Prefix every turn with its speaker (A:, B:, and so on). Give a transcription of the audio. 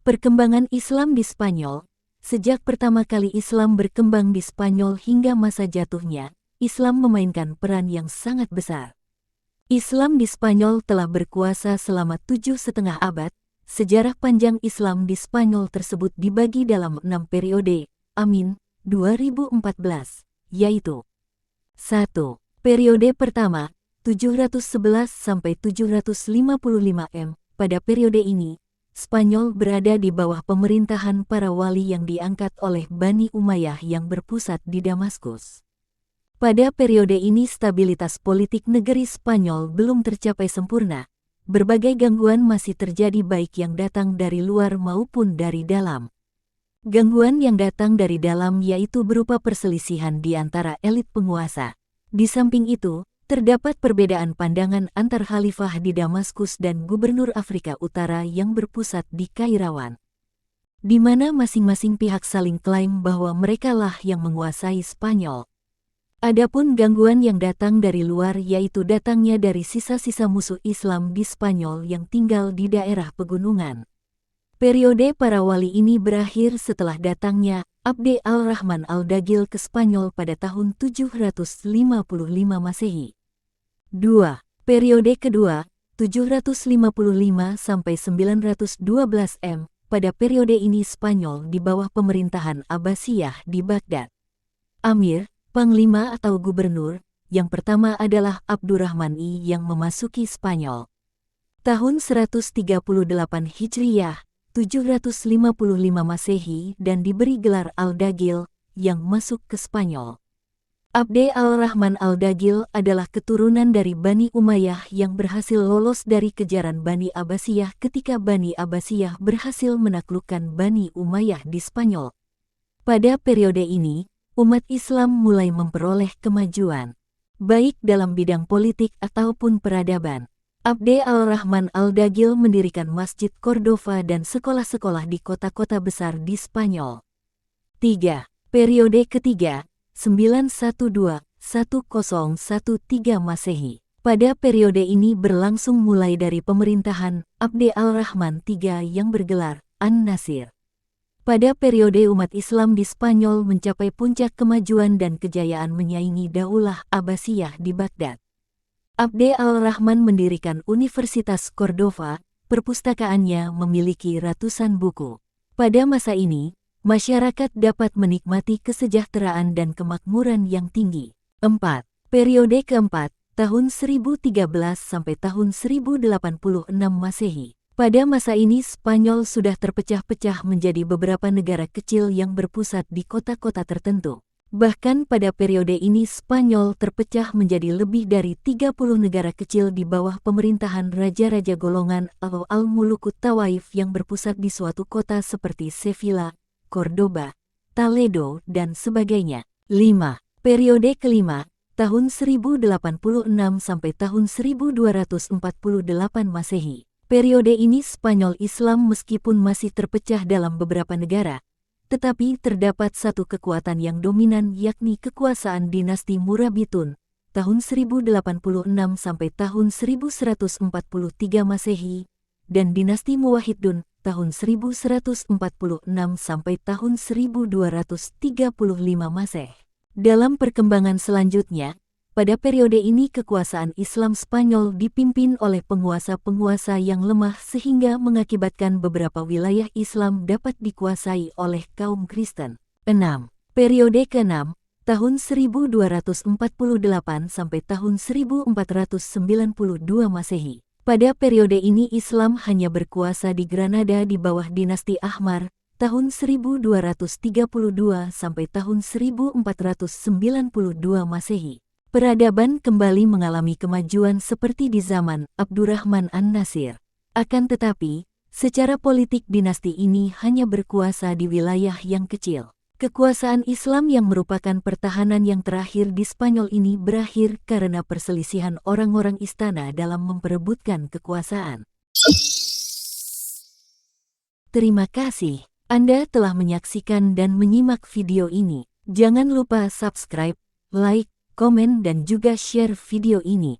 A: Perkembangan Islam di Spanyol. Sejak pertama kali Islam berkembang di Spanyol hingga masa jatuhnya, Islam memainkan peran yang sangat besar. Islam di Spanyol telah berkuasa selama 7,5 abad. Sejarah panjang Islam di Spanyol tersebut dibagi dalam 6 periode. Amin, 2014, yaitu 1. Periode pertama, 711–755 M. Pada periode ini, Spanyol berada di bawah pemerintahan para wali yang diangkat oleh Bani Umayyah yang berpusat di Damaskus. Pada periode ini stabilitas politik negeri Spanyol belum tercapai sempurna. Berbagai gangguan masih terjadi baik yang datang dari luar maupun dari dalam. Gangguan yang datang dari dalam yaitu berupa perselisihan di antara elit penguasa. Di samping itu, terdapat perbedaan pandangan antar khalifah di Damaskus dan gubernur Afrika Utara yang berpusat di Kairawan, di mana masing-masing pihak saling klaim bahwa merekalah yang menguasai Spanyol. Adapun gangguan yang datang dari luar yaitu datangnya dari sisa-sisa musuh Islam di Spanyol yang tinggal di daerah pegunungan. Periode para wali ini berakhir setelah datangnya Abd al-Rahman al-Daghil ke Spanyol pada tahun 755 Masehi. 2. Periode kedua, 755–912 M. Pada periode ini Spanyol di bawah pemerintahan Abbasiyah di Baghdad. Amir, panglima atau gubernur, yang pertama adalah Abdurrahman I yang memasuki Spanyol. Tahun 138 Hijriyah, 755 Masehi dan diberi gelar Al-Daghil yang masuk ke Spanyol. Abd al-Rahman al-Daghil adalah keturunan dari Bani Umayyah yang berhasil lolos dari kejaran Bani Abbasiyah ketika Bani Abbasiyah berhasil menaklukkan Bani Umayyah di Spanyol. Pada periode ini, umat Islam mulai memperoleh kemajuan, baik dalam bidang politik ataupun peradaban. Abd al-Rahman al-Daghil mendirikan Masjid Cordova dan sekolah-sekolah di kota-kota besar di Spanyol. 3. Periode ketiga, 912–1013 Masehi. Pada periode ini berlangsung mulai dari pemerintahan Abd al-Rahman III yang bergelar An-Nasir. Pada periode umat Islam di Spanyol mencapai puncak kemajuan dan kejayaan menyaingi Daulah Abbasiyah di Baghdad. Abd al-Rahman mendirikan Universitas Cordova, perpustakaannya memiliki ratusan buku. Pada masa ini, masyarakat dapat menikmati kesejahteraan dan kemakmuran yang tinggi. 4. Periode keempat, tahun 1013 sampai tahun 1086 Masehi. Pada masa ini Spanyol sudah terpecah-pecah menjadi beberapa negara kecil yang berpusat di kota-kota tertentu. Bahkan pada periode ini Spanyol terpecah menjadi lebih dari 30 negara kecil di bawah pemerintahan raja-raja golongan atau Al-Mulukut Tawaif yang berpusat di suatu kota seperti Sevilla, Cordoba, Toledo, dan sebagainya. 5. Periode kelima, tahun 1086 sampai tahun 1248 Masehi. Periode ini Spanyol Islam meskipun masih terpecah dalam beberapa negara, tetapi terdapat satu kekuatan yang dominan yakni kekuasaan dinasti Murabitun, tahun 1086 sampai tahun 1143 Masehi, dan dinasti Muwahhidun, tahun 1146 sampai tahun 1235 Masehi. Dalam perkembangan selanjutnya, pada periode ini kekuasaan Islam Spanyol dipimpin oleh penguasa-penguasa yang lemah sehingga mengakibatkan beberapa wilayah Islam dapat dikuasai oleh kaum Kristen. 6. Periode ke-6, tahun 1248 sampai tahun 1492 Masehi. Pada periode ini Islam hanya berkuasa di Granada di bawah dinasti Ahmar, tahun 1232 sampai tahun 1492 Masehi. Peradaban kembali mengalami kemajuan seperti di zaman Abdurrahman An-Nasir. Akan tetapi, secara politik dinasti ini hanya berkuasa di wilayah yang kecil. Kekuasaan Islam yang merupakan pertahanan yang terakhir di Spanyol ini berakhir karena perselisihan orang-orang istana dalam memperebutkan kekuasaan. Terima kasih. Anda telah menyaksikan dan menyimak video ini. Jangan lupa subscribe, like, komen dan juga share video ini.